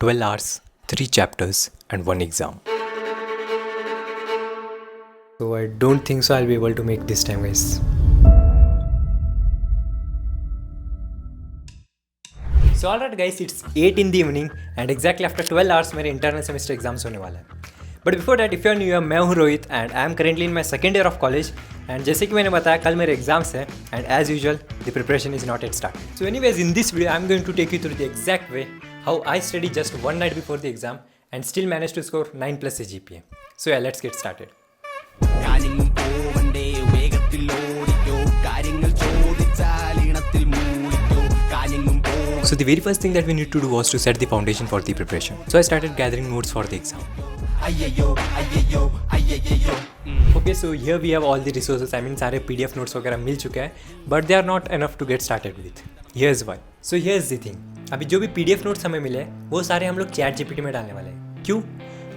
12 hours, 3 chapters, and 1 exam. So I don't think so I'll be able to make this time, guys. So alright guys, it's 8 in the evening and exactly after 12 hours मेरे internal semester exams होने वाला है. But before that, if you are new, मैं हूँ Rohit and I am currently in my second year of college. And जैसे कि मैंने बताया कल मेरे एग्जाम्स हैं and as usual the preparation is not yet started. So anyways, in this video I am going to take you through the exact way how I studied just one night before the exam and still managed to score 9+ GPA. So yeah, let's get started. So the very first thing that we need to do was to set the foundation for the preparation. So I started gathering notes for the exam. Okay, so here we have all the resources. I mean सारे PDF notes वगैरह मिल चुके हैं, but they are not enough to get started with. Here's why. So here's the thing. अभी जो भी PDF notes हमें मिले वो सारे हम लोग ChatGPT में डालने वाले हैं. क्यों?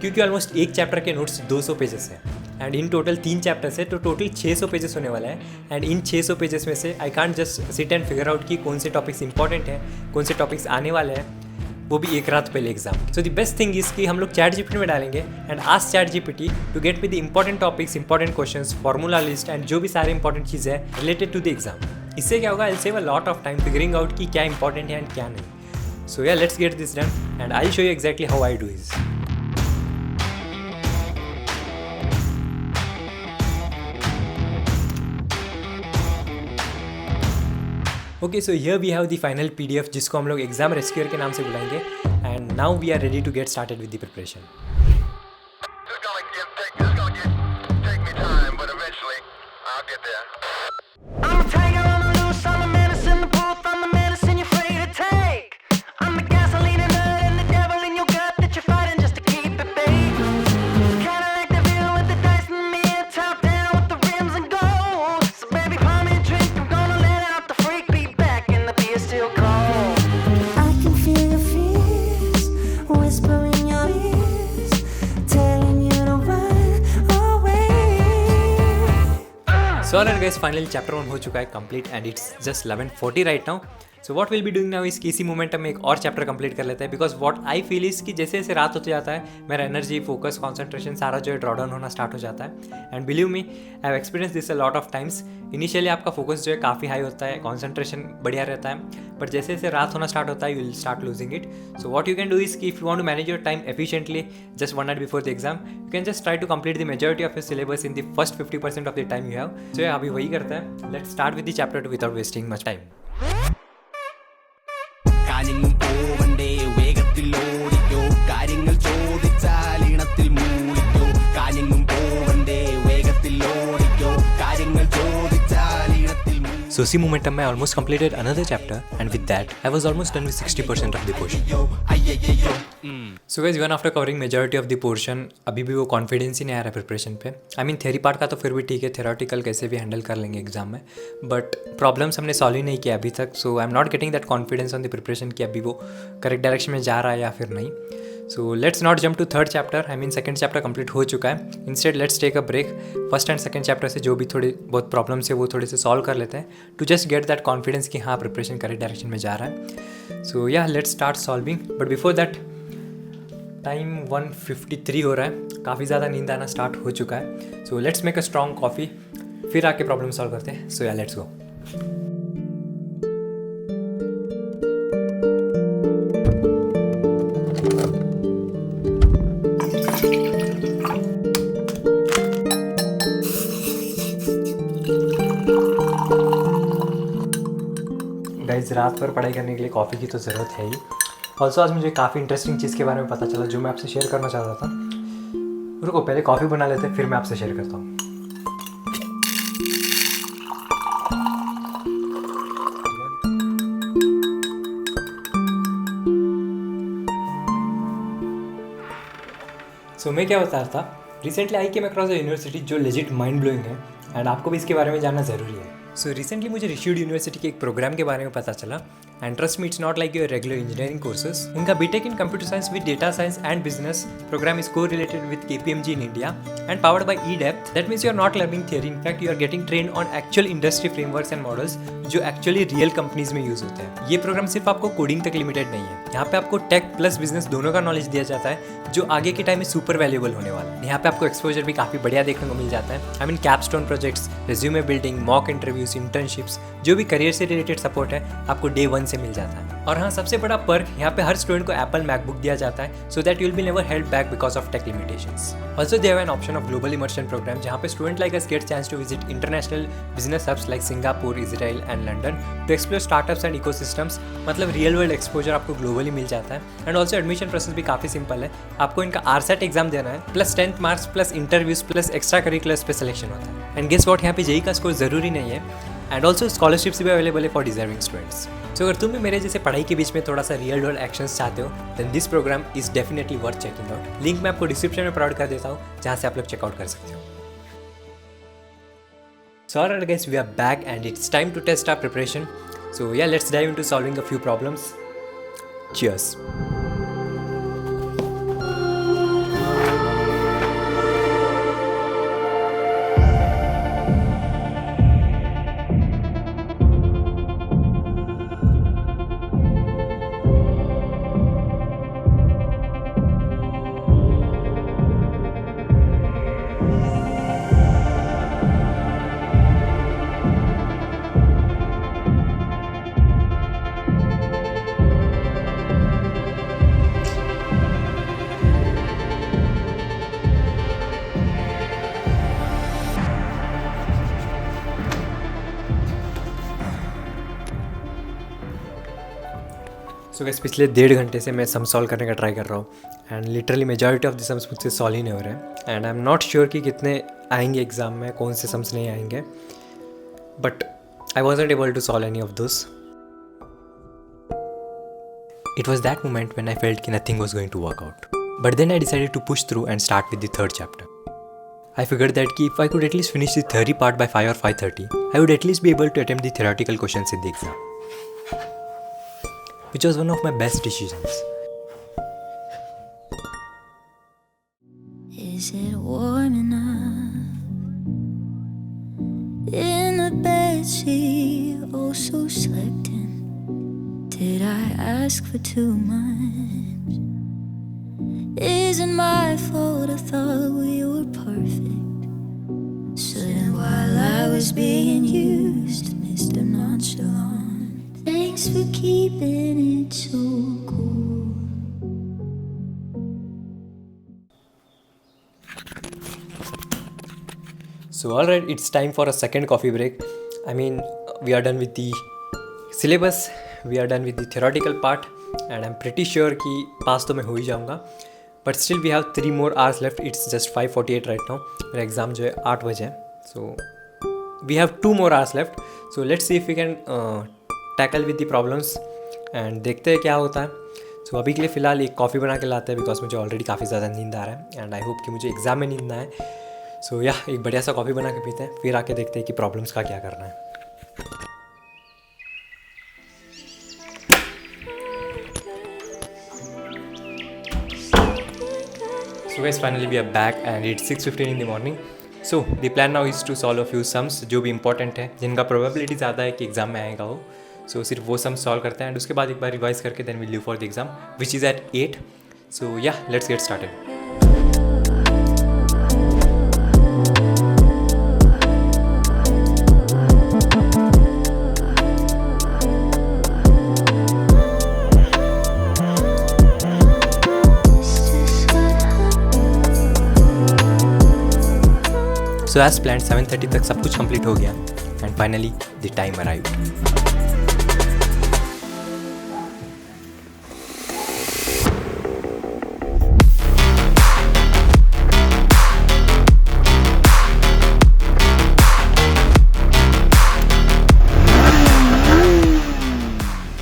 क्योंकि ऑलमोस्ट एक चैप्टर के नोट्स 200 पेजेस हैं एंड इन टोटल 3 चैप्टर्स है तो टोटल 600 पेजेस होने वाला है. एंड इन 600 पेजेस में से I can't just sit and figure out कि कौन से टॉपिक्स इंपॉर्टेंट हैं, कौन से टॉपिक्स आने वाले हैं, वो भी एक रात पहले exam. So the best thing is कि हम लोग ChatGPT में डालेंगे and ask ChatGPT to get me the important topics, important questions, formula list and जो भी सारे इंपॉर्टेंट चीज़ें हैं रिलेटेड टू द एग्जाम. इससे क्या होगा, I save a lot of time figuring out कि क्या इंपॉर्टेंट है एंड क्या नहीं. So yeah let's get this done and I show you exactly how I do is. Okay, so here we have the final PDF जिसको हम लोग exam rescuer के नाम से बुलाएंगे and now we are ready to get started with the preparation. So alright guys, finally chapter 1 हो चुका है complete and it's just 11:40 right now. So what we'll be doing now is कि इसी momentum में एक और चैप्टर कंप्लीट कर लेते हैं because what I feel is कि जैसे जैसे रात होते जाता है मेरा एनर्जी, फोकस, कॉन्सेंट्रेशन सारा जो है ड्रॉ डाउन होना स्टार्ट हो जाता है. And believe me, I have experience this a lot of times. Initially आपका फोकस जो है काफ़ी हाई होता है, कॉन्सेंट्रेशन बढ़िया रहता है, बट जैसे जैसे रात होना स्टार्ट होता है you will start losing it. So what you can do is कि if you want to manage your time efficiently just one night before the exam, you can just try to complete the majority of your syllabus in the first 50% of the time you have. So अभी वही करता है. Let's start with the chapter 2 without wasting much time. So see momentum, I almost completed another chapter and with that I was almost done with 60% of the portion. So guys, even after covering majority of the portion अभी भी वो confidence ही नहीं आ रहा है preparation पे. I mean theory part का तो फिर भी ठीक है, थेरोटिकल कैसे भी हैंडल कर लेंगे एग्जाम में, बट प्रॉब्लम्स हमने सॉल्व ही नहीं किया अभी तक. So I am not getting that confidence on the preparation कि अभी वो करेक्ट डायरेक्शन में जा रहा है या फिर नहीं. So let's not jump to third chapter. I mean second chapter complete हो चुका है. Instead let's take a break. First and second chapter से जो भी थोड़ी बहुत प्रॉब्लम्स है वो थोड़े से सॉल्व कर लेते हैं to just get that confidence कि हाँ प्रिपरेशन करेक्ट डायरेक्शन में जा रहा है. सो yeah let's start solving, but before that time 1:53 हो रहा है. काफ़ी ज़्यादा नींद आना स्टार्ट हो चुका है. So let's make a strong coffee, फिर आके प्रॉब्लम सॉल्व करते हैं. सो या लेट्स गो. गाइस, रात भर पढ़ाई करने के लिए कॉफ़ी की तो ज़रूरत है ही. ऑल्सो आज मुझे काफ़ी इंटरेस्टिंग चीज़ के बारे में पता चला जो मैं आपसे शेयर करना चाह रहा था. रुको, पहले कॉफ़ी बना लेते हैं फिर मैं आपसे शेयर करता हूँ. सो मैं क्या बता रहा था, recently I came across a university जो लेजिट माइंड ब्लोइंग है एंड आपको भी इसके बारे में जानना ज़रूरी है. सो रिसेंटली मुझे ऋषिड यूनिवर्सिटी के एक प्रोग्राम के बारे में पता चला and trust me, it's not like your regular engineering courses. इनका BTech in computer science with data science and business program is co related with KPMG in India and powered by eDepth. That means you are not learning theory. In fact, you are getting trained on actual industry frameworks and models जो actually real companies में use होते हैं. ये programme सिर्फ आपको coding तक limited नहीं है. यहाँ पे आपको टेक प्लस बिजनेस दोनों का नॉलेज दिया जाता है जो आगे के टाइम में सुपर वैल्यूएबल होने वाला है. यहाँ पे आपको एक्सपोजर भी काफी बढ़िया देखने को मिल जाता है. I mean capstone projects, resume building, mock interviews, internships, जो भी करियर से रिलेटेड सपोर्ट है आपको डे 1 से मिल जाता है. और हाँ, सबसे बड़ा पर्क, यहाँ पे हर स्टूडेंट को एप्पल मैकबुक दिया जाता है so that you will be never held back because of tech limitations. Also they have an option of global immersion programme जहाँ पे student like us get chance to visit international business hubs like Singapore, Israel and London to explore startups and ecosystems. मतलब real world exposure आपको globally मिल जाता है. And also admission process भी काफ़ी simple है. आपको इनका RSAT एग्जाम देना है plus 10th marks plus interviews plus extra curriculars पे सिलेक्शन होता है. एंड गेस व्हाट, यहाँ पे JEE का स्कोर जरूरी नहीं है. एंड ऑल्सो स्कॉलरशिप्स भी अवेलेबल है फॉर डिजर्विंग स्टूडेंट्स. सो अगर तुम भी मेरे जैसे पढ़ाई के बीच में थोड़ा सा रियल वर्ल्ड एक्शंस चाहते हो then this programme is definitely worth checking out. Link मैं आपको डिस्क्रिप्शन में प्रोवाइड कर देता हूँ जहाँ से आप लोग चेकआउट कर सकते हो. So alright guys, we are back and it's time to test our preparation. So yeah, let's dive into solving a few problems. Cheers. So gas, पिछले 1.5 घंटे से मैं सम सॉल्व करने का ट्राई कर रहा हूँ and literally majority of the sums मुझसे सॉल्व ही नहीं हो रहे हैं. And I am not sure कि कितने आएंगे एग्जाम में, कौन से सम्स नहीं आएंगे. But I wasn't able to solve any of this. It was that moment when I felt कि nothing was going to work out. But then I decided to push through and start with the 3rd chapter. I figured that if I could at least finish the theory part by 5 or 5:30, I would at least be able to attempt the theoretical questions in the exam. Which was one of my best decisions. Is it warm enough in the bedsheet, oh so slept in? Did I ask for too much? Isn't my fault, I thought we were perfect. So then while I was being used, Mr. Nonchalant, thanks for keeping it so cool. So alright, it's time for a second coffee break. I mean, we are done with the syllabus, we are done with the theoretical part and I'm pretty sure कि पास तो मैं हो ही जाऊँगा. But still we have 3 more hours left. It's just 5:48 right now. मेरा exam जो है 8 बजे है. So we have 2 more hours left. So let's see if we can tackle with the problems and देखते हैं क्या होता है. सो अभी के लिए फ़िलहाल एक कॉफ़ी बना के लाते हैं बिकॉज मुझे ऑलरेडी काफ़ी ज़्यादा नींद आ रहा है एंड आई होप कि मुझे एग्ज़ाम में नींद ना आए. सो या एक बढ़िया सा कॉफ़ी बना के पीते हैं, फिर आके देखते हैं कि प्रॉब्लम्स का क्या करना है. So guys, finally we are back and it's 6:15 in the morning. So the plan now is to solve a few sums जो भी important है, जिनका probability ज़्यादा है कि एग्ज़ाम में आएगा वो. So सिर्फ वो sums solve करते हैं and उसके बाद एक बार रिवाइज करके then we'll leave for the exam which is at 8. So yeah, let's get started. So as planned 7:30 तक सब कुछ कंप्लीट हो गया and finally the time arrived.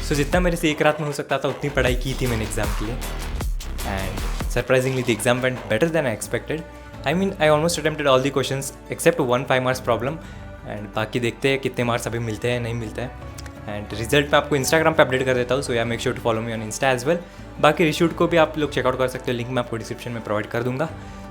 So जितना मेरे से एक रात में हो सकता था उतनी पढ़ाई की थी मैंने एग्ज़ाम के लिए and surprisingly the exam went better than I expected. I mean, I almost attempted all the questions except one 5 marks problem and बाकी देखते हैं कितने मार्क्स अभी मिलते हैं नहीं मिलते हैं. एंड रिजल्ट मैं आपको इंस्टाग्राम पे अपडेट कर देता हूँ, so yeah make sure to follow me on Insta as well. बाकी रिशूट को भी आप लोग चेकआउट कर सकते हो, लिंक मैं आपको डिस्क्रिप्शन में प्रोवाइड कर दूंगा।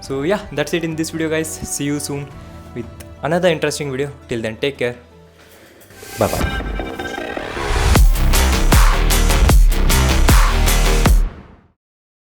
So yeah that's it in this video guys, see you soon with another interesting video. Till then take care, bye bye.